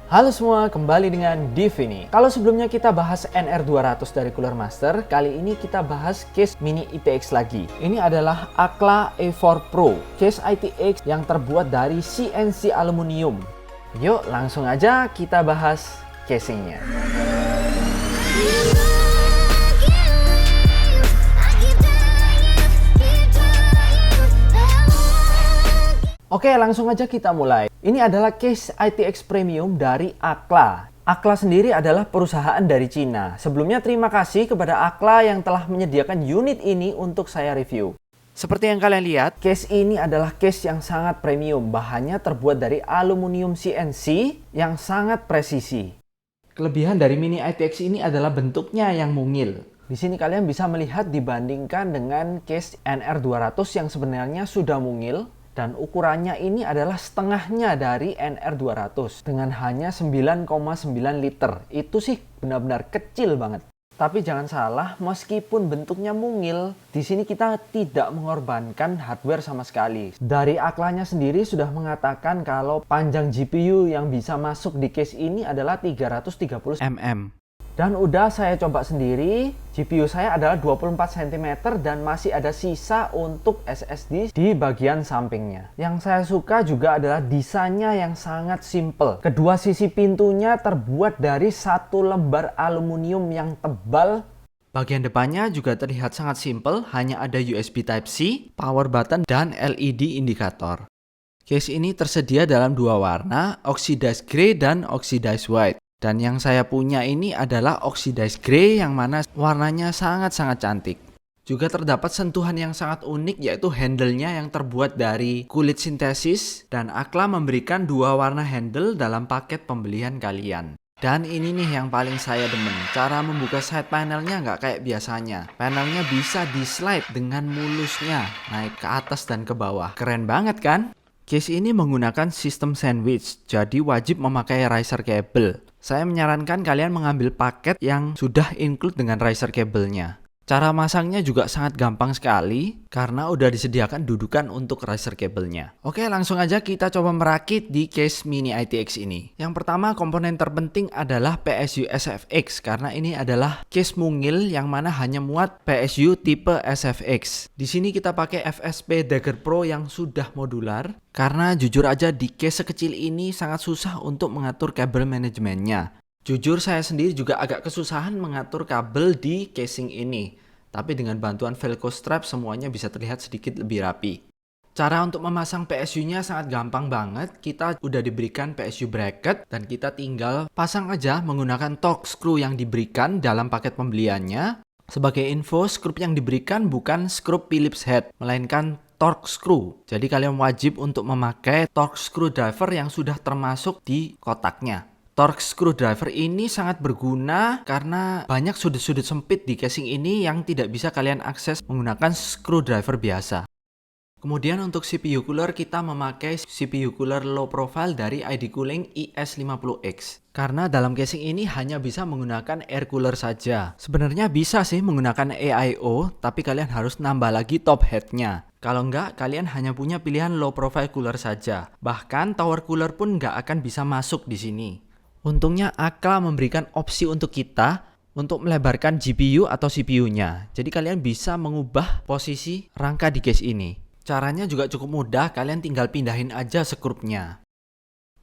Halo semua, kembali dengan Div ini. Kalau sebelumnya kita bahas NR200 dari Cooler Master, kali ini kita bahas case mini ITX lagi. Ini adalah Akla A4 Pro, case ITX yang terbuat dari CNC aluminium. Yuk langsung aja kita bahas casingnya. Oke, langsung aja kita mulai. Ini adalah case ITX Premium dari Akla. Akla sendiri adalah perusahaan dari Cina. Sebelumnya terima kasih kepada Akla yang telah menyediakan unit ini untuk saya review. Seperti yang kalian lihat, case ini adalah case yang sangat premium. Bahannya terbuat dari aluminium CNC yang sangat presisi. Kelebihan dari mini ITX ini adalah bentuknya yang mungil. Di sini kalian bisa melihat dibandingkan dengan case NR200 yang sebenarnya sudah mungil. Dan ukurannya ini adalah setengahnya dari NR200 dengan hanya 9,9 liter. Itu sih benar-benar kecil banget. Tapi jangan salah, meskipun bentuknya mungil, di sini kita tidak mengorbankan hardware sama sekali. Dari Aklanya sendiri sudah mengatakan kalau panjang GPU yang bisa masuk di case ini adalah 330 mm. Dan udah saya coba sendiri, GPU saya adalah 24 cm dan masih ada sisa untuk SSD di bagian sampingnya. Yang saya suka juga adalah desainnya yang sangat simple. Kedua sisi pintunya terbuat dari satu lembar aluminium yang tebal. Bagian depannya juga terlihat sangat simple, hanya ada USB Type-C, power button, dan LED indikator. Case ini tersedia dalam dua warna, oxidized grey dan oxidized white. Dan yang saya punya ini adalah oxidized grey yang mana warnanya sangat-sangat cantik. Juga terdapat sentuhan yang sangat unik yaitu handle-nya yang terbuat dari kulit sintesis. Dan Akla memberikan dua warna handle dalam paket pembelian kalian. Dan ini nih yang paling saya demen. Cara membuka side panelnya nggak kayak biasanya. Panelnya bisa di-slide dengan mulusnya naik ke atas dan ke bawah. Keren banget kan? Case ini menggunakan sistem sandwich, jadi wajib memakai riser cable. Saya menyarankan kalian mengambil paket yang sudah include dengan riser cable-nya. Cara masangnya juga sangat gampang sekali karena udah disediakan dudukan untuk riser cable-nya. Oke, langsung aja kita coba merakit di case mini ITX ini. Yang pertama, komponen terpenting adalah PSU SFX karena ini adalah case mungil yang mana hanya muat PSU tipe SFX. Di sini kita pakai FSP Dagger Pro yang sudah modular karena jujur aja di case sekecil ini sangat susah untuk mengatur kabel manajemennya. Jujur saya sendiri juga agak kesusahan mengatur kabel di casing ini. Tapi dengan bantuan Velcro strap semuanya bisa terlihat sedikit lebih rapi. Cara untuk memasang PSU-nya sangat gampang banget. Kita udah diberikan PSU bracket dan kita tinggal pasang aja menggunakan Torx screw yang diberikan dalam paket pembeliannya. Sebagai info, skrup yang diberikan bukan skrup Phillips head, melainkan Torx screw. Jadi kalian wajib untuk memakai Torx screwdriver yang sudah termasuk di kotaknya. Torx screwdriver ini sangat berguna karena banyak sudut-sudut sempit di casing ini yang tidak bisa kalian akses menggunakan screwdriver biasa. Kemudian untuk CPU cooler kita memakai CPU cooler low profile dari ID Cooling IS50X. Karena dalam casing ini hanya bisa menggunakan air cooler saja. Sebenarnya bisa sih menggunakan AIO, tapi kalian harus nambah lagi top headnya. Kalau enggak, kalian hanya punya pilihan low profile cooler saja. Bahkan tower cooler pun enggak akan bisa masuk di sini. Untungnya Akla memberikan opsi untuk kita untuk melebarkan GPU atau CPU-nya. Jadi kalian bisa mengubah posisi rangka di case ini. Caranya juga cukup mudah, kalian tinggal pindahin aja skrupnya.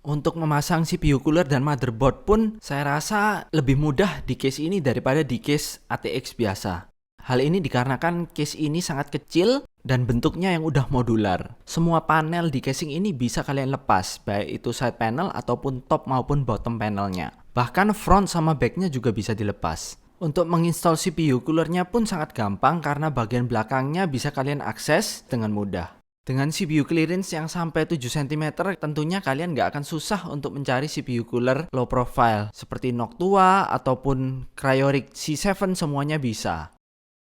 Untuk memasang CPU cooler dan motherboard pun saya rasa lebih mudah di case ini daripada di case ATX biasa. Hal ini dikarenakan case ini sangat kecil dan bentuknya yang udah modular. Semua panel di casing ini bisa kalian lepas, baik itu side panel ataupun top maupun bottom panelnya. Bahkan front sama backnya juga bisa dilepas. Untuk menginstal CPU coolernya pun sangat gampang karena bagian belakangnya bisa kalian akses dengan mudah. Dengan CPU clearance yang sampai 7 cm, tentunya kalian nggak akan susah untuk mencari CPU cooler low profile seperti Noctua ataupun Cryoric C7 semuanya bisa.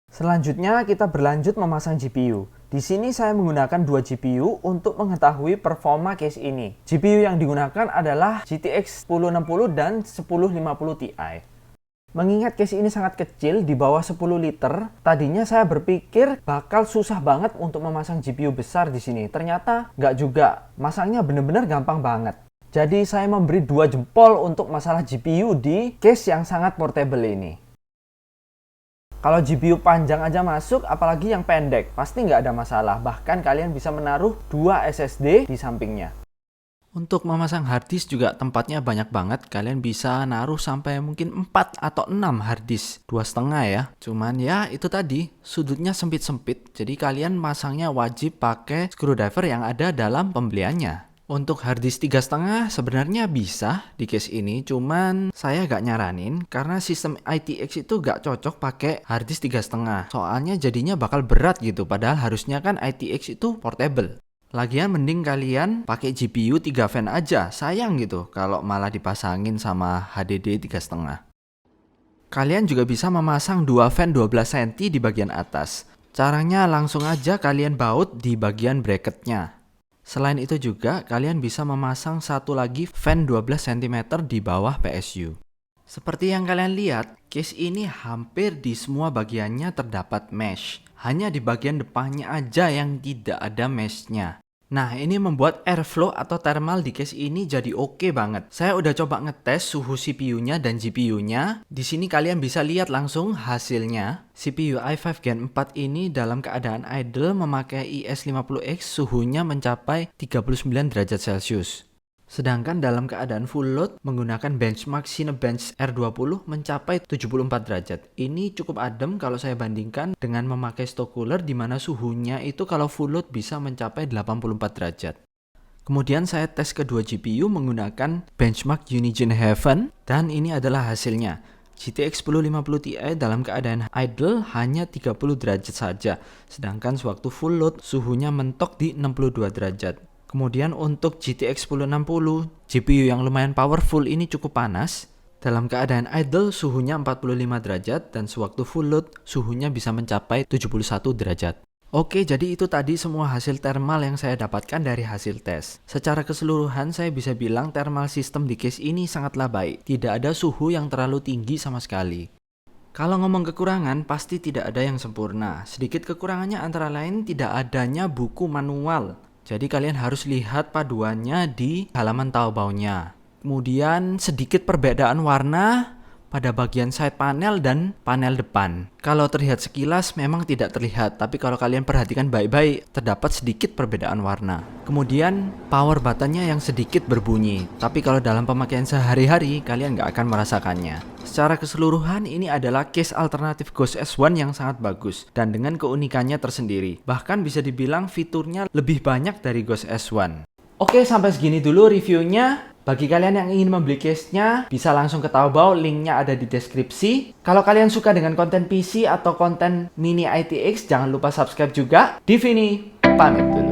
Selanjutnya kita berlanjut memasang GPU. Di sini saya menggunakan dua GPU untuk mengetahui performa case ini. GPU yang digunakan adalah GTX 1060 dan 1050 Ti. Mengingat case ini sangat kecil, di bawah 10 liter, tadinya saya berpikir bakal susah banget untuk memasang GPU besar di sini. Ternyata nggak juga, masangnya bener-bener gampang banget. Jadi saya memberi 2 jempol untuk masalah GPU di case yang sangat portable ini. Kalau GPU panjang aja masuk, apalagi yang pendek, pasti nggak ada masalah. Bahkan kalian bisa menaruh 2 SSD di sampingnya. Untuk memasang harddisk juga tempatnya banyak banget. Kalian bisa naruh sampai mungkin 4 atau 6 harddisk. 2,5 ya. Cuman ya itu tadi, sudutnya sempit-sempit. Jadi kalian masangnya wajib pakai screwdriver yang ada dalam pembeliannya. Untuk harddisk 3,5 sebenarnya bisa di case ini, cuman saya gak nyaranin karena sistem ITX itu gak cocok pakai harddisk 3,5. Soalnya jadinya bakal berat gitu, padahal harusnya kan ITX itu portable. Lagian mending kalian pakai GPU 3 fan aja, sayang gitu kalau malah dipasangin sama HDD 3,5. Kalian juga bisa memasang 2 fan 12 cm di bagian atas. Caranya langsung aja kalian baut di bagian bracketnya. Selain itu juga, kalian bisa memasang satu lagi fan 12 cm di bawah PSU. Seperti yang kalian lihat, case ini hampir di semua bagiannya terdapat mesh. Hanya di bagian depannya aja yang tidak ada meshnya. Nah, ini membuat airflow atau thermal di case ini jadi oke banget. Saya udah coba ngetes suhu CPU-nya dan GPU-nya. Di sini kalian bisa lihat langsung hasilnya. CPU i5 Gen 4 ini dalam keadaan idle memakai IS50X suhunya mencapai 39 derajat Celcius. Sedangkan dalam keadaan full load menggunakan benchmark Cinebench R20 mencapai 74 derajat. Ini cukup adem kalau saya bandingkan dengan memakai stock cooler di mana suhunya itu kalau full load bisa mencapai 84 derajat. Kemudian saya tes kedua GPU menggunakan benchmark Unigine Heaven dan ini adalah hasilnya. GTX 1050 Ti dalam keadaan idle hanya 30 derajat saja, sedangkan sewaktu full load suhunya mentok di 62 derajat. Kemudian untuk GTX 1060, GPU yang lumayan powerful ini cukup panas. Dalam keadaan idle suhunya 45 derajat dan sewaktu full load suhunya bisa mencapai 71 derajat. Oke, jadi itu tadi semua hasil thermal yang saya dapatkan dari hasil tes. Secara keseluruhan saya bisa bilang thermal system di case ini sangatlah baik. Tidak ada suhu yang terlalu tinggi sama sekali. Kalau ngomong kekurangan, pasti tidak ada yang sempurna. Sedikit kekurangannya antara lain tidak adanya buku manual. Jadi kalian harus lihat paduannya di halaman Taobao-nya. Kemudian sedikit perbedaan warna pada bagian side panel dan panel depan. Kalau terlihat sekilas memang tidak terlihat, tapi kalau kalian perhatikan baik-baik terdapat sedikit perbedaan warna. Kemudian power buttonnya yang sedikit berbunyi, tapi kalau dalam pemakaian sehari-hari kalian nggak akan merasakannya. Secara keseluruhan ini adalah case alternatif Ghost S1 yang sangat bagus dan dengan keunikannya tersendiri. Bahkan bisa dibilang fiturnya lebih banyak dari Ghost S1. Oke, sampai segini dulu reviewnya. Bagi kalian yang ingin membeli case-nya, bisa langsung ke Taobao, linknya ada di deskripsi. Kalau kalian suka dengan konten PC atau konten mini ITX, jangan lupa subscribe juga. Divini, pamit dulu.